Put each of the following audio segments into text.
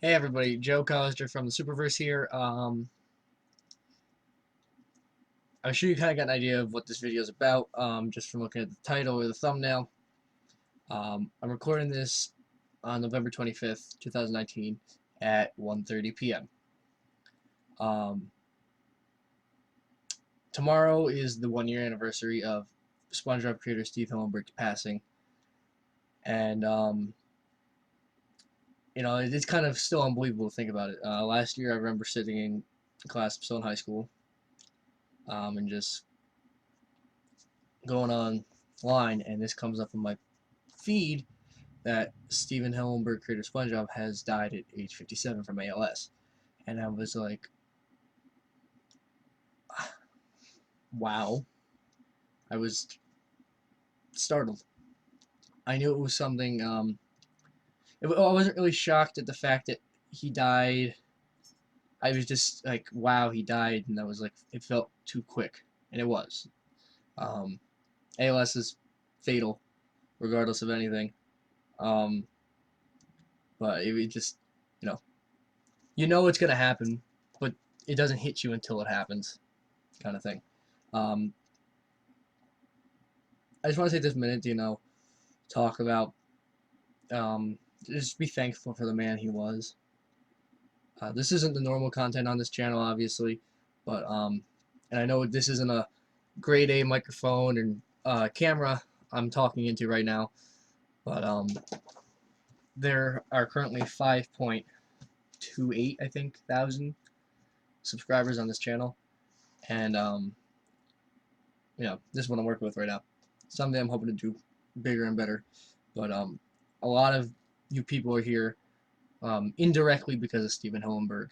Hey everybody, Joe Collister from the Superverse here. I'm sure you kind of got an idea of what this video is about, just from looking at the title or the thumbnail. I'm recording this on November 25th, 2019 at 1:30 p.m. Um, Tomorrow is the 1 year anniversary of SpongeBob creator Steve Hillenburg's passing, and it's kind of still unbelievable to think about it. Last year, I remember sitting in class, I'm still in high school, and just going online, and this comes up in my feed that Steven Hillenburg, creator of SpongeBob, has died at age 57 from ALS. And I was like, wow. I was startled. I knew it was something. I wasn't really shocked at the fact that he died. I was just like, wow, he died, and I was like, it felt too quick, and it was. Um, ALS is fatal, regardless of anything. Um, but it just, you know, it's gonna happen, but it doesn't hit you until it happens, kind of thing. Um, I just want to take this minute to, talk about, just be thankful for the man he was. This isn't the normal content on this channel, obviously, but, and I know this isn't a grade A microphone and camera I'm talking into right now, but, there are currently 5.28, I think, thousand subscribers on this channel, and, this is what I'm working with right now. Someday I'm hoping to do bigger and better, but a lot of you people are here indirectly because of Steven Hillenburg.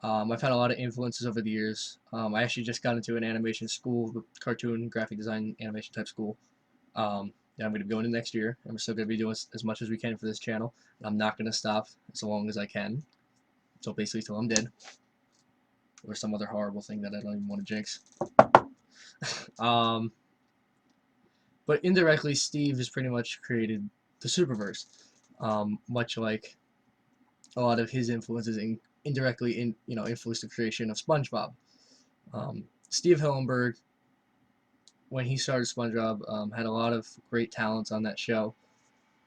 I've had a lot of influences over the years. I actually just got into an animation school, cartoon, graphic design, animation type school. That I'm going to be going to next year. I'm still going to be doing as much as we can for this channel. I'm not going to stop as long as I can. So basically, till I'm dead, or some other horrible thing that I don't even want to jinx. Um, but indirectly, Steve has pretty much created the Superverse, much like a lot of his influences indirectly influenced the creation of SpongeBob. Steve Hillenburg, when he started SpongeBob, had a lot of great talents on that show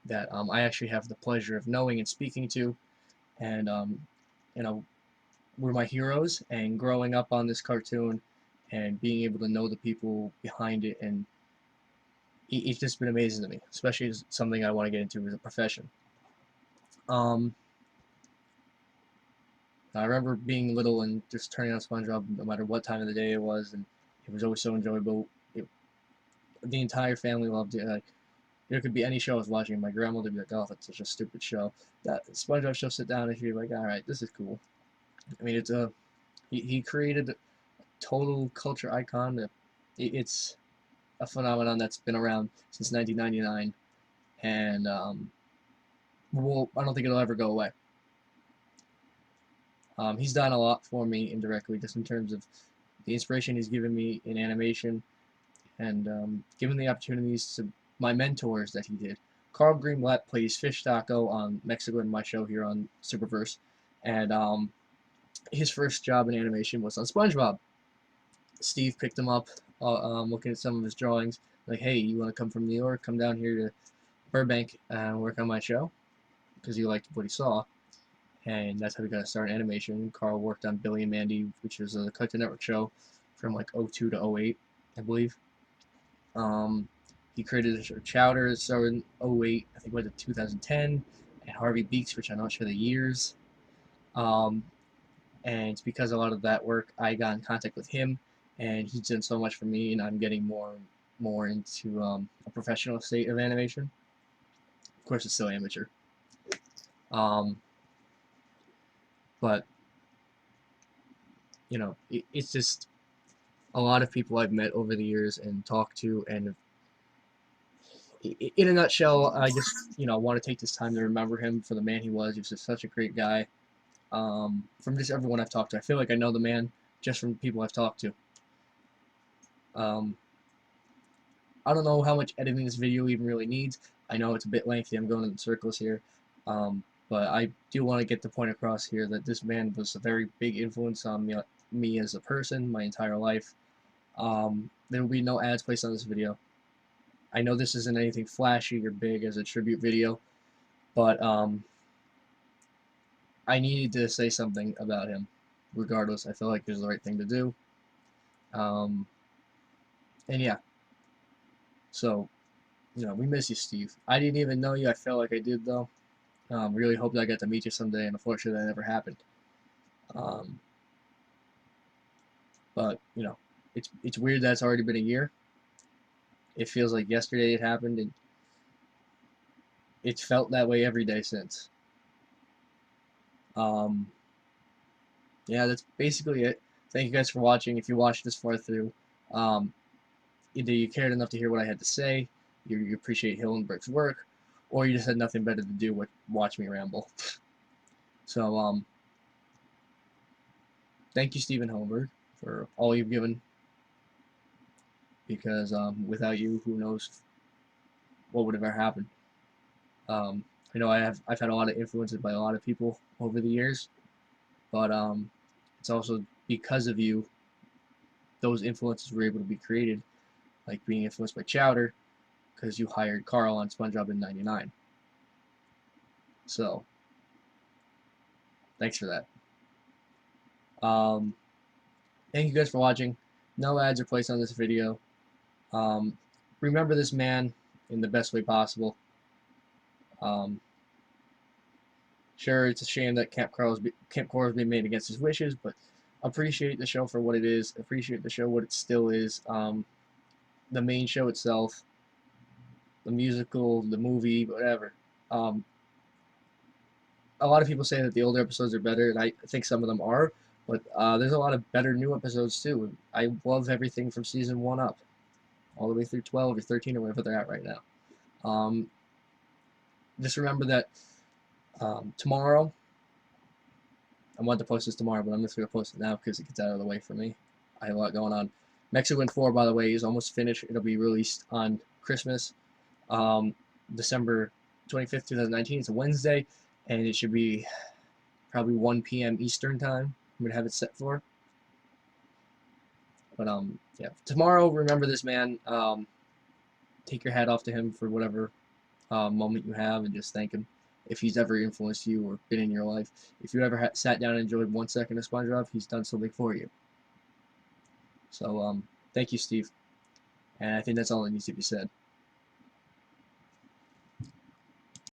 that I actually have the pleasure of knowing and speaking to, and you know were my heroes. And growing up on this cartoon and being able to know the people behind it, and it's just been amazing to me, especially as something I want to get into as a profession. Um, I remember being little and just turning on SpongeBob no matter what time of the day it was, and it was always so enjoyable. The entire family loved it. Like, there could be any show I was watching, my grandmother would be like, "Oh, that's such a stupid show." That SpongeBob show, sit down and she'd be like, "All right, this is cool." I mean, it's a he created a total culture icon. It's a phenomenon that's been around since 1999, and I don't think it'll ever go away. He's done a lot for me indirectly, just in terms of the inspiration he's given me in animation, and given the opportunities to my mentors that he did. Carl Greenblatt plays Fish Taco on Mexico in my show here on Superverse, and his first job in animation was on SpongeBob. Steve picked him up, looking at some of his drawings, like, "Hey, you want to come from New York? Come down here to Burbank and work on my show," because he liked what he saw. And that's how we got to start in animation. Carl worked on Billy and Mandy, which was a Cartoon Network show from like '02 to '08, I believe. Um, he created a show, Chowder, that started in '08, I think went to 2010, and Harvey Beaks, which I'm not sure the years. Um, and it's because of a lot of that work, I got in contact with him, and he's done so much for me, and I'm getting more into a professional state of animation. Of course, it's still amateur. Um, but it's just a lot of people I've met over the years and talked to, and in a nutshell, I just want to take this time to remember him for the man he was. He was just such a great guy. From just everyone I've talked to, I feel like I know the man just from people I've talked to. Um, I don't know how much editing this video even really needs. I know it's a bit lengthy. I'm going in circles here. But I do want to get the point across here that this man was a very big influence on me as a person, my entire life. There will be no ads placed on this video. I know this isn't anything flashy or big as a tribute video, but I needed to say something about him. Regardless, I feel like it was the right thing to do. Um, and yeah, so we miss you, Steve. I didn't even know you. I felt like I did though. Really hope that I get to meet you someday, and unfortunately, that never happened. Um, but it's weird that it's already been a year. It feels like yesterday it happened, and it's felt that way every day since. Um, yeah, that's basically it. Thank you guys for watching. If you watched this far through, um, either you cared enough to hear what I had to say, you appreciate Hillenberg's work, or you just had nothing better to do but watch me ramble. So, thank you, Stephen Hillenberg, for all you've given, because without you, who knows what would have ever happened. I know I've had a lot of influences by a lot of people over the years, but it's also because of you those influences were able to be created, like being influenced by Chowder, because you hired Carl on SpongeBob in '99. So thanks for that. Thank you guys for watching. No ads are placed on this video. Um, remember this man in the best way possible. Um, sure, it's a shame that Camp Coral is being made against his wishes, but appreciate the show for what it is. Appreciate the show what it still is. The main show itself, the musical, the movie, whatever. Um, a lot of people say that the older episodes are better, and I think some of them are, but there's a lot of better new episodes too. I love everything from season 1 up, all the way through 12 or 13 or whatever they're at right now. Just remember that tomorrow, I wanted to post this tomorrow, but I'm just going to post it now because it gets out of the way for me. I have a lot going on. Mexico 4, by the way, is almost finished. It'll be released on Christmas, December 25th, 2019. It's a Wednesday, and it should be probably 1 p.m. Eastern time. I'm going to have it set for. But yeah, tomorrow, remember this man. Take your hat off to him for whatever moment you have, and just thank him if he's ever influenced you or been in your life. If you ever sat down and enjoyed 1 second of SpongeBob, he's done something for you. So thank you, Steve. And I think that's all that needs to be said.